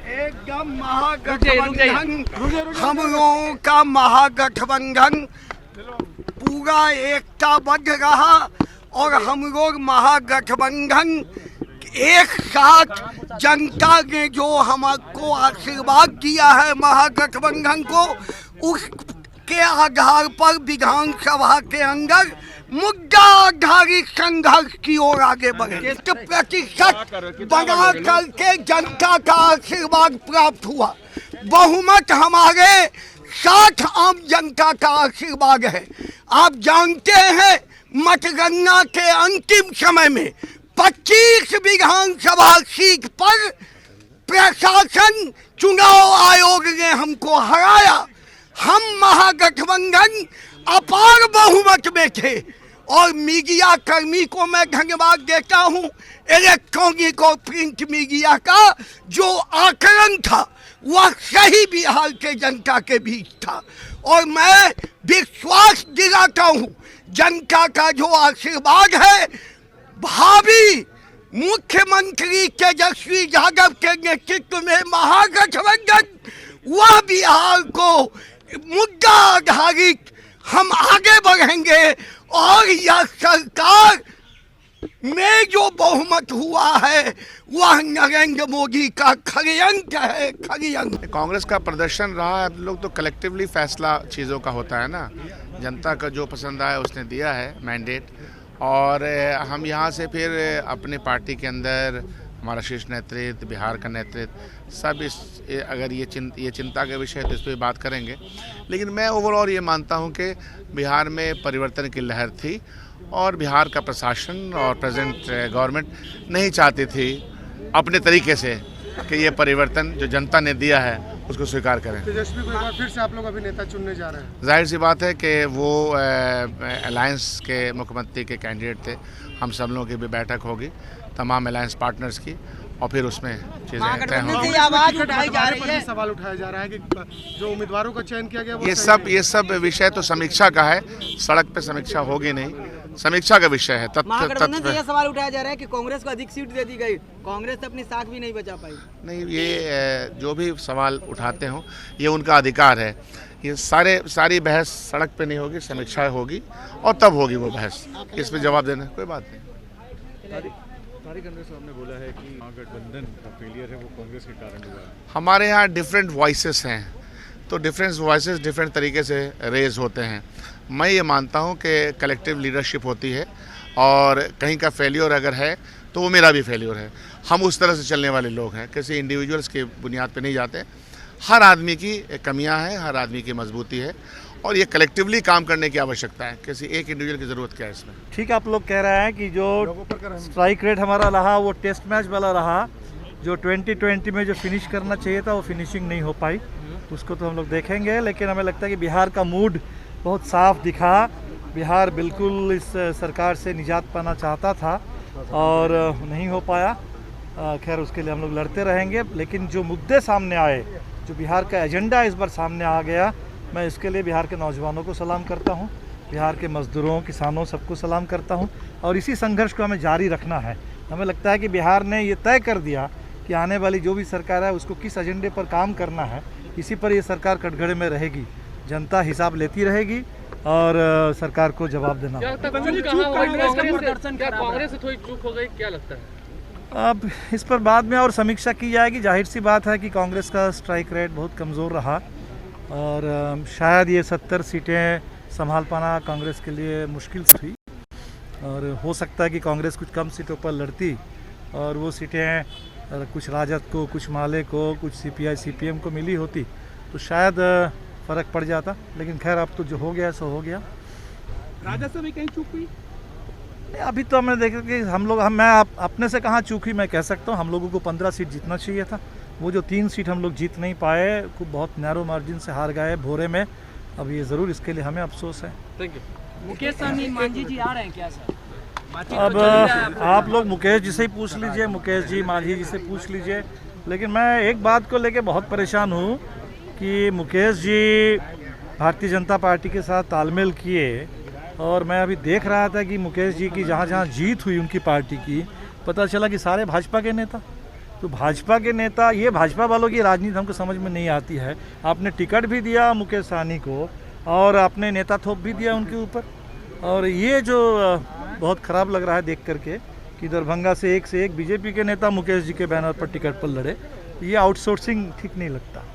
एकदम महागठबंधन, हम लोगों का महागठबंधन पूरा एकताबद्ध रहा और हम लोग महागठबंधन एक साथ जनता ने जो हमको आशीर्वाद दिया है महागठबंधन को, उसके आधार पर विधानसभा के अंदर मुद्दा आधारित संघर्ष की ओर आगे बढ़े। 100% बना करके जनता का आशीर्वाद प्राप्त हुआ। बहुमत हमारे 60 आम जनता का आशीर्वाद है। आप जानते हैं मतगणना के अंतिम समय में 25 विधानसभा सीट पर प्रशासन चुनाव आयोग ने हमको हराया। हम महागठबंधन अपार बहुमत में थे और मीडिया कर्मी को मैं धन्यवाद देता हूं, इलेक्ट्रॉनिक और प्रिंट मीडिया का जो आकलन था वह सही बिहार के जनता के बीच था और मैं विश्वास दिलाता हूं जनता का जो आशीर्वाद है भावी मुख्यमंत्री तेजस्वी यादव के नेतृत्व में महागठबंधन वह बिहार को मुद्दा आधारित हम आगे बढ़ेंगे और यह सरकार में जो बहुमत हुआ है वह नरेंद्र मोदी का षड्यंत्र है, षड्यंत्र। कांग्रेस का प्रदर्शन रहा है, लोग तो कलेक्टिवली फैसला चीज़ों का होता है ना, जनता का जो पसंद आया उसने दिया है मैंडेट और हम यहाँ से फिर अपने पार्टी के अंदर हमारा शीर्ष नेतृत्व, बिहार का नेतृत्व सब अगर ये चिंता का विषय है तो इस पर बात करेंगे। लेकिन मैं ओवरऑल ये मानता हूँ कि बिहार में परिवर्तन की लहर थी और बिहार का प्रशासन और प्रेजेंट गवर्नमेंट नहीं चाहती थी अपने तरीके से कि ये परिवर्तन जो जनता ने दिया है उसको स्वीकार करें। तेजस्वी को एक बार फिर से आप लोग अभी नेता चुनने जा रहे हैं। जाहिर सी बात है कि वो अलायंस के मुख्यमंत्री के कैंडिडेट थे। हम सब लोगों की भी बैठक होगी तमाम अलायंस पार्टनर्स की और फिर उसमें चीज़ें तय होंगी। आवाज उठाई जा रही है, सवाल उठाया जा रहा है कि जो उम्मीदवारों का चयन किया गया वो ये सब विषय तो समीक्षा का है, सड़क पे समीक्षा होगी नहीं, समीक्षा का विषय है। महागठबंधन से यह सवाल उठाया जा रहा है कि कांग्रेस को अधिक सीट दे दी गई, कांग्रेस अपनी साख भी नहीं बचा पाई। नहीं, ये जो भी सवाल उठाते हो ये उनका अधिकार है। ये सारी बहस सड़क पे नहीं होगी, समीक्षा होगी और तब होगी वो बहस। इस पे जवाब देना कोई बात नहीं। कांग्रेस साहब ने बोला है कि महागठबंधन का फेलियर है वो कांग्रेस के कारण हुआ है। हमारे यहाँ डिफरेंट वॉइसेस हैं तो डिफरेंट वॉइसेस डिफरेंट तरीके से रेज होते हैं। मैं ये मानता हूँ कि कलेक्टिव लीडरशिप होती है और कहीं का फेलियर अगर है तो वो मेरा भी फेलियर है। हम उस तरह से चलने वाले लोग हैं, किसी इंडिविजुअल्स की बुनियाद पे नहीं जाते। हर आदमी की कमियां हैं, हर आदमी की मजबूती है और ये कलेक्टिवली काम करने की आवश्यकता है। किसी एक इंडिविजुअल की ज़रूरत क्या है इसमें। ठीक, आप लोग कह रहे हैं कि जो स्ट्राइक रेट हमारा रहा वो टेस्ट मैच वाला रहा, जो 2020 में जो फिनिश करना चाहिए था वो फिनिशिंग नहीं हो पाई, उसको तो हम लोग देखेंगे। लेकिन हमें लगता है कि बिहार का मूड बहुत साफ दिखा। बिहार बिल्कुल इस सरकार से निजात पाना चाहता था और नहीं हो पाया। खैर उसके लिए हम लोग लड़ते रहेंगे। लेकिन जो मुद्दे सामने आए, जो बिहार का एजेंडा इस बार सामने आ गया, मैं इसके लिए बिहार के नौजवानों को सलाम करता हूं, बिहार के मजदूरों, किसानों, सबको सलाम करता हूं और इसी संघर्ष को हमें जारी रखना है। हमें लगता है कि बिहार ने ये तय कर दिया कि आने वाली जो भी सरकार है उसको किस एजेंडे पर काम करना है, इसी पर ये सरकार कटघरे में रहेगी। जनता हिसाब लेती रहेगी और सरकार को जवाब देना। कांग्रेस से थोड़ी चूक हो गई, क्या लगता है? अब इस पर बाद में और समीक्षा की जाएगी। जाहिर सी बात है कि कांग्रेस का स्ट्राइक रेट बहुत कमज़ोर रहा और शायद ये 70 सीटें संभाल पाना कांग्रेस के लिए मुश्किल थी और हो सकता है कि कांग्रेस कुछ कम सीटों पर लड़ती और वो सीटें कुछ राजद को, कुछ माले को, कुछ CPI CPM को मिली होती तो शायद फ़र्क पड़ जाता। लेकिन खैर अब तो जो हो गया सो हो गया। राजद से भी कहीं चूक हुई? अभी तो हमने देखा कि मैं अपने से कहाँ चूक हुई, मैं कह सकता हूँ हम लोगों को 15 सीट जीतना चाहिए था। वो जो 3 सीट हम लोग जीत नहीं पाए, खूब बहुत नैरो मार्जिन से हार गए भोरे में। अब ये ज़रूर इसके लिए हमें अफसोस है। Thank you. मुकेश सहनी मांझी जी आ रहे हैं क्या सर? अब आप लोग मुकेश जी से ही पूछ लीजिए, मुकेश जी मांझी जी से पूछ लीजिए। लेकिन मैं एक बात को लेके बहुत परेशान हूँ कि मुकेश जी भारतीय जनता पार्टी के साथ तालमेल किए और मैं अभी देख रहा था कि मुकेश जी की जहाँ जहाँ जीत हुई उनकी पार्टी की, पता चला कि सारे भाजपा के नेता। तो भाजपा के नेता, ये भाजपा वालों की राजनीति हमको समझ में नहीं आती है। आपने टिकट भी दिया मुकेश सहनी को और आपने नेता थोप भी दिया उनके ऊपर, और ये जो बहुत ख़राब लग रहा है देख करके कि दरभंगा से एक बीजेपी के नेता मुकेश जी के बैनर पर टिकट पर लड़े, ये आउटसोर्सिंग ठीक नहीं लगता।